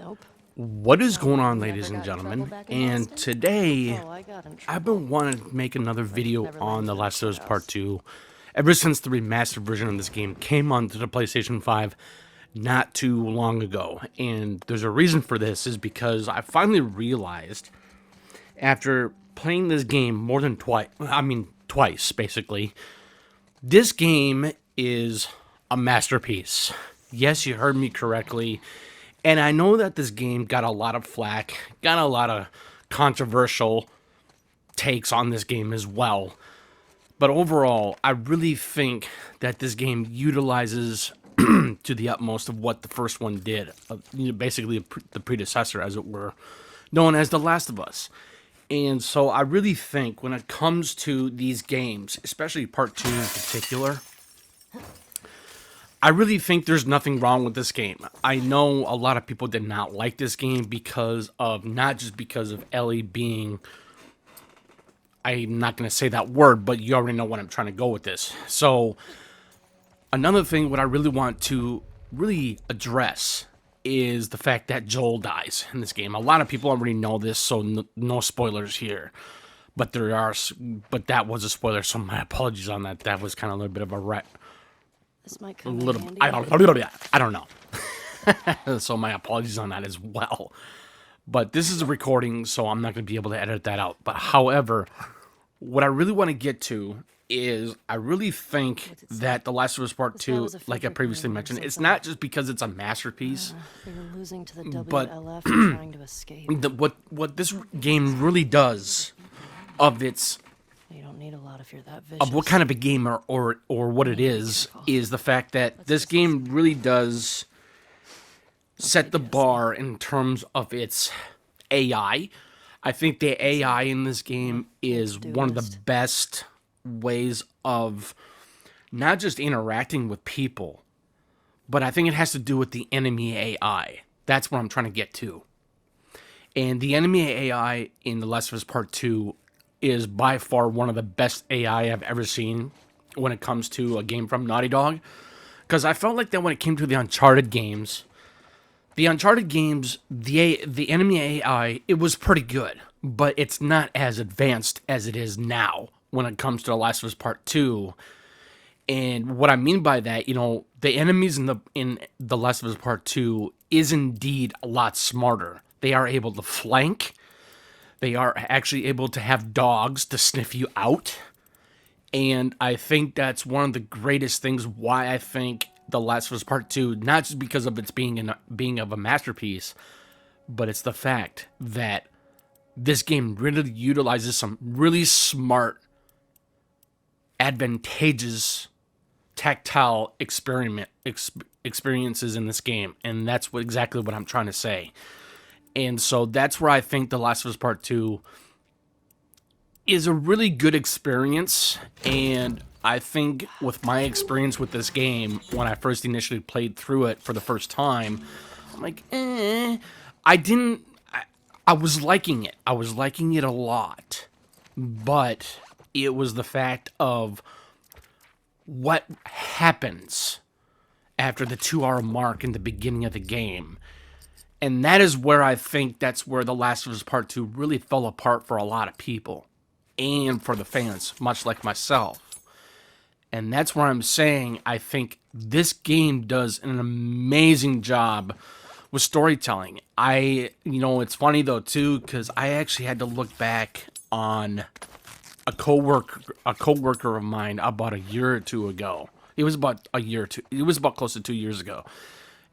Nope. What is going on, Never ladies and got in trouble gentlemen? back in And Boston? today, Oh, I got in I've trouble. been wanting to make another video Never on mind The to Last of Us the Part courthouse. 2 ever since the remastered version of this game came onto the PlayStation 5 not too long ago. And there's a reason for this, is because I finally realized, after playing this game more than twice, basically, this game is a masterpiece. Yes, you heard me correctly. And I know that this game got a lot of flack, got a lot of controversial takes on this game as well. But overall, I really think that this game utilizes to the utmost of what the first one did. Basically, the predecessor, as it were, known as The Last of Us. And so I really think when it comes to these games, especially Part 2 in particular, I really think there's nothing wrong with this game. I know a lot of people did not like this game because of, not just because of Ellie being, I'm not going to say that word, but you already know what I'm trying to go with this. So another thing, what I really want to really address is the fact that Joel dies in this game. A lot of people already know this, so no spoilers here. But that was a spoiler, so my apologies on that. That was kind of a little bit of a This might a come in little, handy. I don't know. So my apologies on that as well. But this is a recording, so I'm not going to be able to edit that out. But however, what I really want to get to is I really think that The Last of Us Part This guy 2, was a like I figure previously painter or mentioned, it's something. not just because it's a masterpiece. They were losing to the But- WLF and trying to escape. What this game really does of its You don't need a lot if you're that vicious. of what kind of a game or what it is the fact that this game really does set the bar in terms of its AI. I think the AI in this game is one of the best ways of not just interacting with people, but I think it has to do with the enemy AI. That's what I'm trying to get to. And the enemy AI in The Last of Us Part 2 is by far one of the best AI I've ever seen when it comes to a game from Naughty Dog. Because I felt like that when it came to the Uncharted games, the enemy AI, it was pretty good. But it's not as advanced as it is now when it comes to The Last of Us Part 2. And what I mean by that, the enemies in the Last of Us Part 2 is indeed a lot smarter. They are able to flank. They are actually able to have dogs to sniff you out. And I think that's one of the greatest things why I think The Last of Us Part 2, not just because of its being of a masterpiece, but it's the fact that this game really utilizes some really smart, advantageous, tactile experiences in this game. And that's exactly what I'm trying to say. And so that's where I think The Last of Us Part 2 is a really good experience. And I think with my experience with this game, when I first initially played through it for the first time, I'm like, I was liking it. I was liking it a lot. But it was the fact of what happens after the 2-hour mark in the beginning of the game. And that is where I think that's where The Last of Us Part 2 really fell apart for a lot of people. And for the fans, much like myself. And that's where I'm saying I think this game does an amazing job with storytelling. It's funny though too, because I actually had to look back on a coworker of mine about a year or two ago. It was about close to 2 years ago.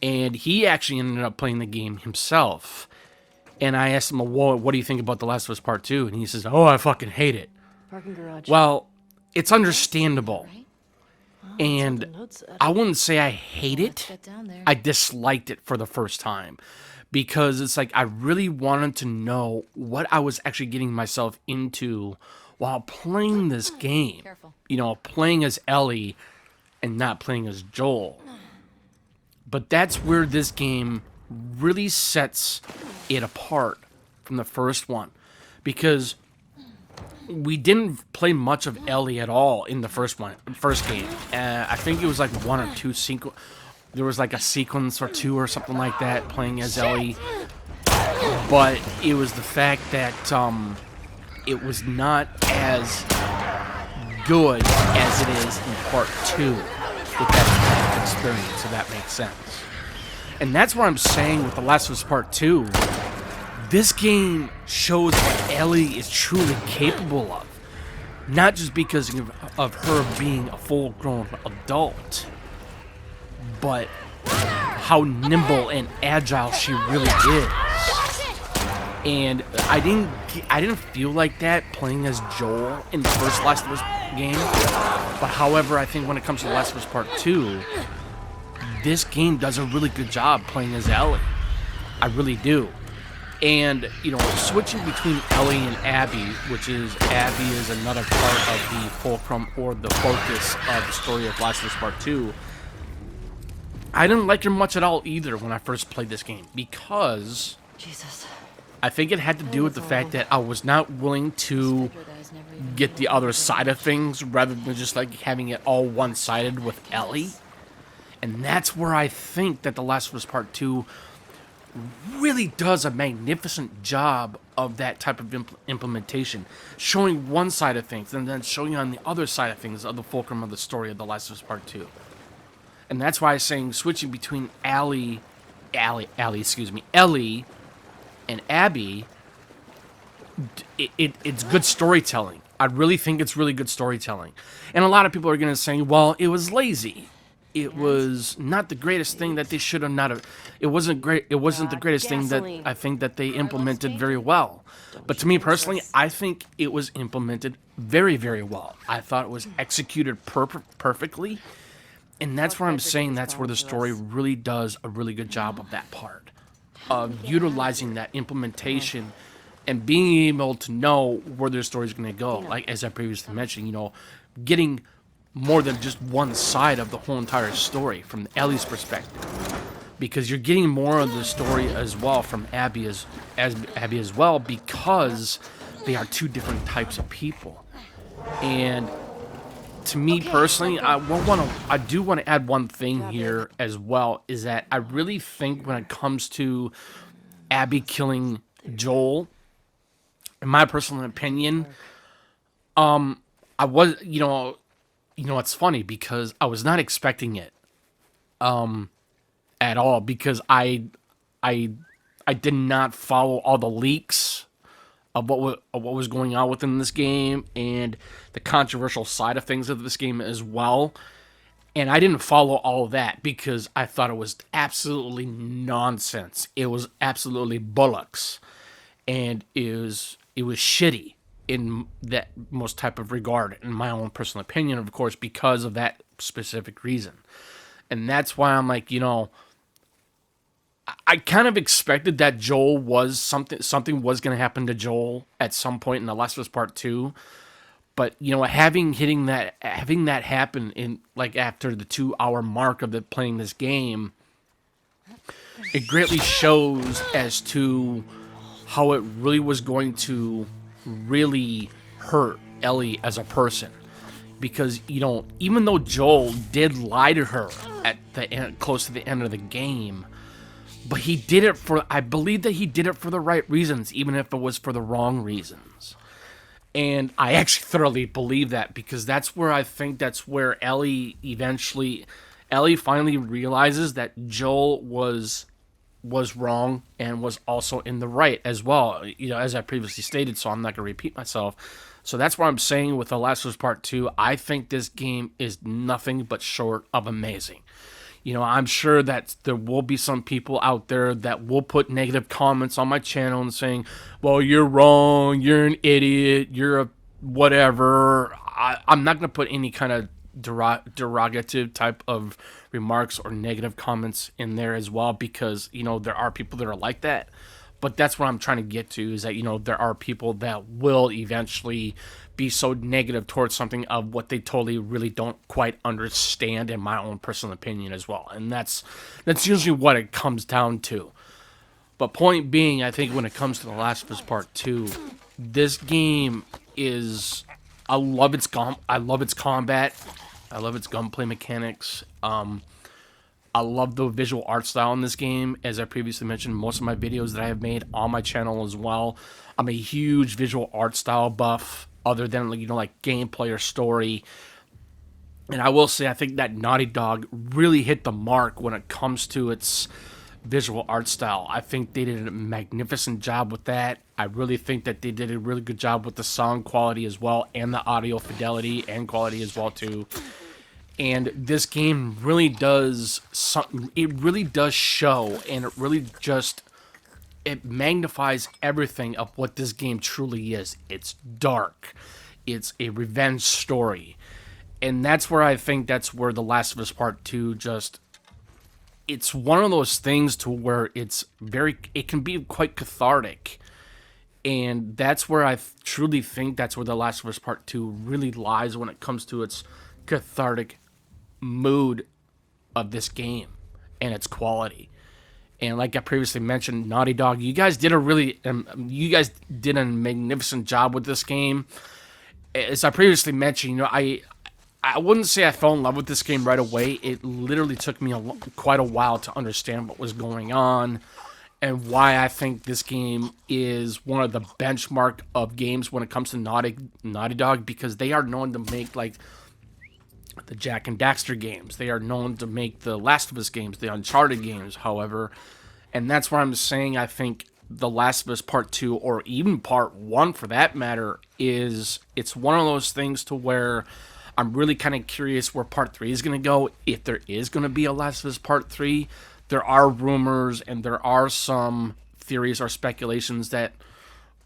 And he actually ended up playing the game himself. And I asked him, well, what do you think about The Last of Us Part 2? And he says, oh, I fucking hate it. Parking garage. Well, it's understandable. Right? And the note said. I wouldn't say I hate it. Get down there. I disliked it for the first time. Because it's like I really wanted to know what I was actually getting myself into while playing this game. Careful. Playing as Ellie and not playing as Joel. But that's where this game really sets it apart from the first one. Because we didn't play much of Ellie at all in the first game. I think it was like one or two there was like a sequence or two or something like that playing as Ellie. but it was the fact that it was not as good as it is in part 2 with that experience, if that makes sense. And that's what I'm saying with The Last of Us Part 2. This game shows what Ellie is truly capable of. Not just because of her being a full-grown adult, but how nimble and agile she really is. And I didn't feel like that playing as Joel in the first Last of Us game. But however, I think when it comes to The Last of Us Part 2, this game does a really good job playing as Ellie. I really do. And, you know, switching between Ellie and Abby, which is Abby is another part of the fulcrum or the focus of the story of Last of Us Part 2, I didn't like her much at all either when I first played this game, because Jesus. I think it had to do with the fact that I was not willing to get the other side of things rather than just like having it all one-sided with Ellie. And that's where I think that The Last of Us Part 2 really does a magnificent job of that type of implementation, showing one side of things and then showing on the other side of things of the fulcrum of the story of The Last of Us Part 2. And that's why I'm saying switching between Ellie and Abby, it's good storytelling. I really think it's really good storytelling. And a lot of people are going to say, well, it was lazy. It was not the greatest thing that they should have not have. It wasn't great. It wasn't the greatest thing that I think that they implemented very well. But to me personally, I think it was implemented very, very well. I thought it was executed perfectly. And that's where I'm saying that's where the story really does a really good job of that part. Of utilizing that implementation and being able to know where their story is going to go. Like, as I previously mentioned, you know, getting more than just one side of the whole entire story from Ellie's perspective, because you're getting more of the story as well from Abby as well, because they are two different types of people. And to me personally, I do want to add one thing here as well, is that I really think when it comes to Abby killing Joel, in my personal opinion, I was, you know, it's funny because I was not expecting it, at all, because I did not follow all the leaks of what was going on within this game and the controversial side of things of this game as well. And I didn't follow all of that because I thought it was absolutely nonsense. It was absolutely bullocks, and it was shitty in that most type of regard, in my own personal opinion, of course, because of that specific reason. And that's why I'm like, you know, I kind of expected that Joel was something was going to happen to Joel at some point in The Last of Us Part 2. But, you know, having that happen in, like, after the 2-hour mark of playing this game, it greatly shows as to how it really was going to really hurt Ellie as a person. Because, you know, even though Joel did lie to her at the end, close to the end of the game, but he did it I believe that he did it for the right reasons, even if it was for the wrong reasons. And I actually thoroughly believe that, because that's where I think that's where Ellie finally realizes that Joel was wrong and was also in the right as well, you know, as I previously stated, so I'm not going to repeat myself. So that's what I'm saying with The Last of Us Part 2. I think this game is nothing but short of amazing. You know, I'm sure that there will be some people out there that will put negative comments on my channel and saying, well, you're wrong, you're an idiot, you're a whatever. I'm not going to put any kind of derogative type of remarks or negative comments in there as well, because, you know, there are people that are like that. But that's what I'm trying to get to, is that, you know, there are people that will eventually be so negative towards something of what they totally really don't quite understand, in my own personal opinion as well. And that's usually what it comes down to. But point being, I think when it comes to The Last of Us Part 2, this game is, I love its combat. I love its gunplay mechanics. I love the visual art style in this game. As I previously mentioned, most of my videos that I have made on my channel as well, I'm a huge visual art style buff, other than, you know, like gameplay or story. And I will say, I think that Naughty Dog really hit the mark when it comes to its visual art style. I think they did a magnificent job with that. I really think that they did a really good job with the sound quality as well, and the audio fidelity and quality as well too. And this game really does something. It really does show, and it really just, it magnifies everything of what this game truly is. It's dark. It's a revenge story. And that's where I think that's where The Last of Us Part 2 just, it's one of those things to where it's very, it can be quite cathartic. And that's where I truly think that's where The Last of Us Part 2 really lies when it comes to its cathartic mood of this game and its quality. And like I previously mentioned, Naughty Dog, you guys did a magnificent job with this game. As I previously mentioned, you know, I wouldn't say I fell in love with this game right away. It literally took me quite a while to understand what was going on and why I think this game is one of the benchmark of games when it comes to Naughty Dog, because they are known to make like the Jak and Daxter games. They are known to make the Last of Us games, the Uncharted games, however. And that's why I'm saying I think The Last of Us Part 2, or even Part 1 for that matter, it's one of those things to where I'm really kind of curious where Part 3 is going to go, if there is going to be a Last of Us Part 3. There are rumors and there are some theories or speculations that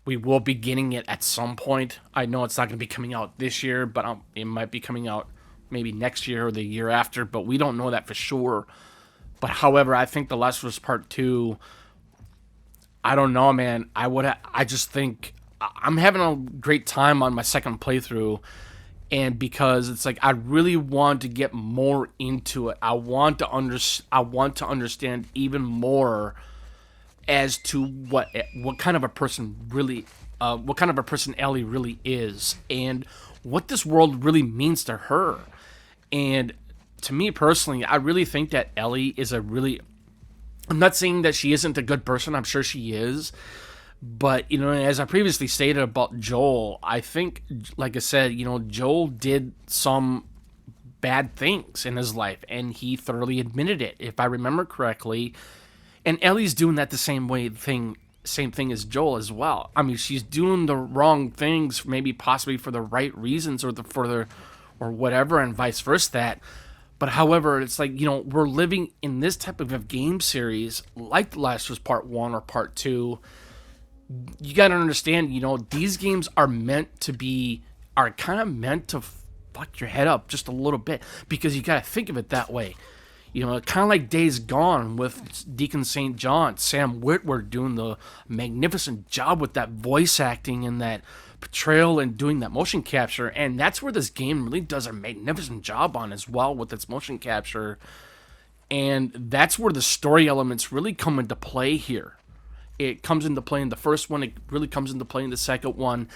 we will be getting it at some point. I know it's not going to be coming out this year, but it might be coming out maybe next year or the year after, but we don't know that for sure. But however, I think The Last of Us Part 2, I don't know, man. I just think I'm having a great time on my second playthrough, and because it's like I really want to get more into it. I want to understand even more as to what kind of a person Ellie really is, and what this world really means to her. And to me personally, I really think that Ellie is I'm not saying that she isn't a good person. I'm sure she is. But, you know, as I previously stated about Joel, I think, like I said, you know, Joel did some bad things in his life, and he thoroughly admitted it, if I remember correctly. And Ellie's doing that the same thing as Joel as well. I mean, she's doing the wrong things, maybe possibly for the right reasons, or or whatever, and vice versa. But however, it's like, you know, we're living in this type of a game series, like The Last of Us Part 1 or Part 2. You gotta understand, you know, these games are kind of meant to fuck your head up just a little bit, because you gotta think of it that way. You know, kind of like Days Gone with Deacon St. John, Sam Witwer doing the magnificent job with that voice acting and that portrayal and doing that motion capture. And that's where this game really does a magnificent job on as well, with its motion capture. And that's where the story elements really come into play here. It comes into play in the first one. It really comes into play in the second one.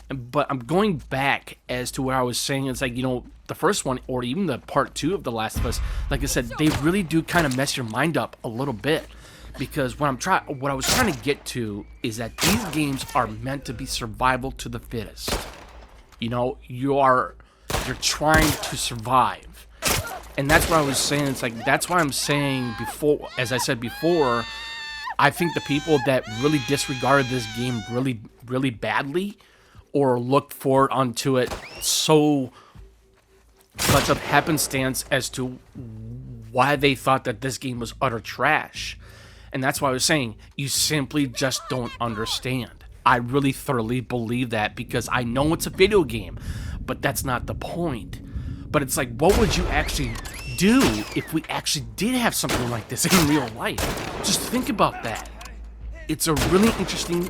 But I'm going back as to where I was saying, it's like, you know, the first one, or even the Part 2 of The Last of Us, like I said, they really do kind of mess your mind up a little bit. Because what I was trying to get to is that these games are meant to be survival to the fittest. You know, you're trying to survive. And that's what I was saying. It's like, that's why I'm saying before, as I said before, I think the people that really disregarded this game really, really badly, or looked forward onto it so much of happenstance as to why they thought that this game was utter trash. And that's why I was saying, you simply just don't understand. I really thoroughly believe that, because I know it's a video game, but that's not the point. But it's like, what would you actually do if we actually did have something like this in real life? Just think about that. It's a really interesting...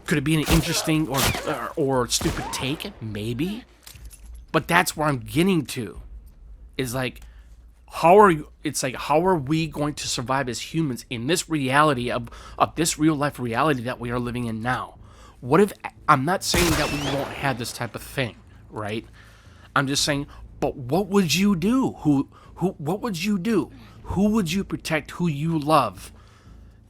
Could it be an interesting or stupid take? Maybe. But that's where I'm getting to. Is like, how are we going to survive as humans in this reality of this real life reality that we are living in now? What if, I'm not saying that we won't have this type of thing, right? I'm just saying, but what would you do? What would you do? Who would you protect? Who you love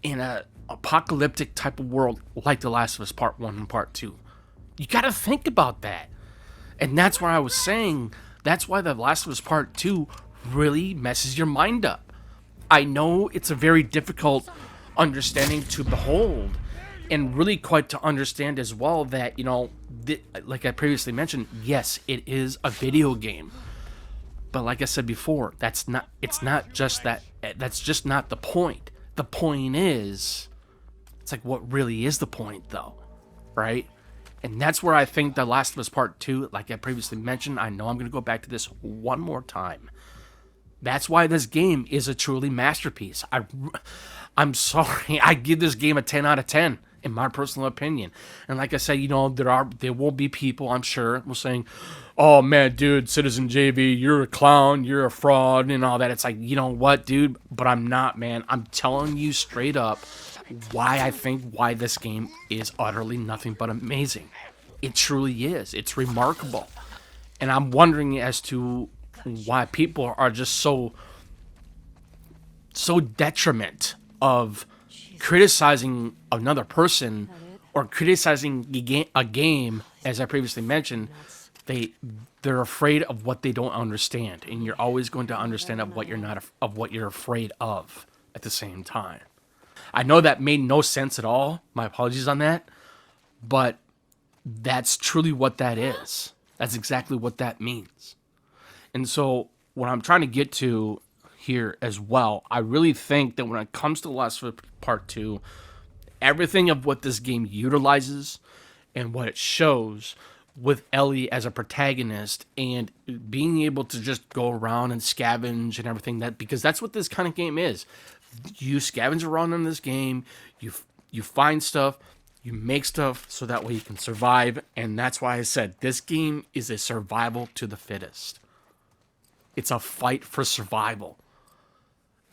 in a apocalyptic type of world like The Last of Us Part 1 and Part 2? You got to think about that. And that's why I was saying, that's why The Last of Us Part 2 really messes your mind up. I know it's a very difficult understanding to behold, and really quite to understand as well that, like I previously mentioned, yes, it is a video game. But like I said before, it's not just that, that's just not the point. The point is, it's like, what really is the point though, right? And that's where I think The Last of Us Part 2, like I previously mentioned, I know I'm going to go back to this one more time. That's why this game is a truly masterpiece. I'm sorry, I give this game a 10 out of 10 in my personal opinion. And like I said, there will be people, I'm sure, will saying, "Oh man, dude, Citizen JV, you're a clown, you're a fraud," and all that. It's like, you know what, dude? But I'm not, man. I'm telling you straight up why this game is utterly nothing but amazing. It truly is. It's remarkable. And I'm wondering as to why people are just so detriment of criticizing another person or criticizing a game, as I previously mentioned. They're afraid of what they don't understand, and you're always going to understand of what you're afraid of at the same time. I know that made no sense at all. My apologies on that, but that's truly what that is. That's exactly what that means. And so what I'm trying to get to here as well, I really think that when it comes to Last of Us Part 2, everything of what this game utilizes and what it shows with Ellie as a protagonist and being able to just go around and scavenge and everything, because that's what this kind of game is. You scavenge around in this game, you find stuff, you make stuff so that way you can survive, and that's why I said this game is a survival to the fittest. It's a fight for survival.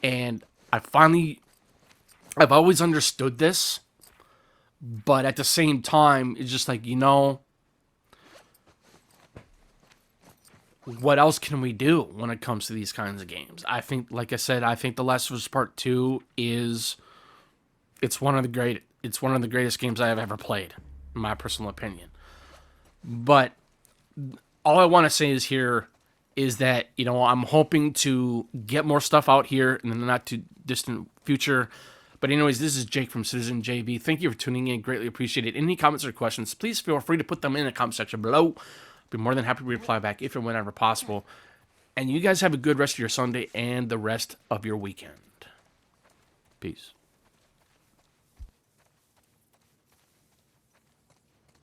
And I've always understood this, but at the same time, it's just like, what else can we do when it comes to these kinds of games? I think, like I said, I think The Last of Us Part 2 it's one of the greatest games I have ever played, in my personal opinion. But all I want to say is that, I'm hoping to get more stuff out here in the not too distant future. But anyways, this is Jake from Citizen JV. Thank you for tuning in. Greatly appreciate it. Any comments or questions, please feel free to put them in the comment section below. Be more than happy to reply back if and whenever possible. And you guys have a good rest of your Sunday and the rest of your weekend. Peace.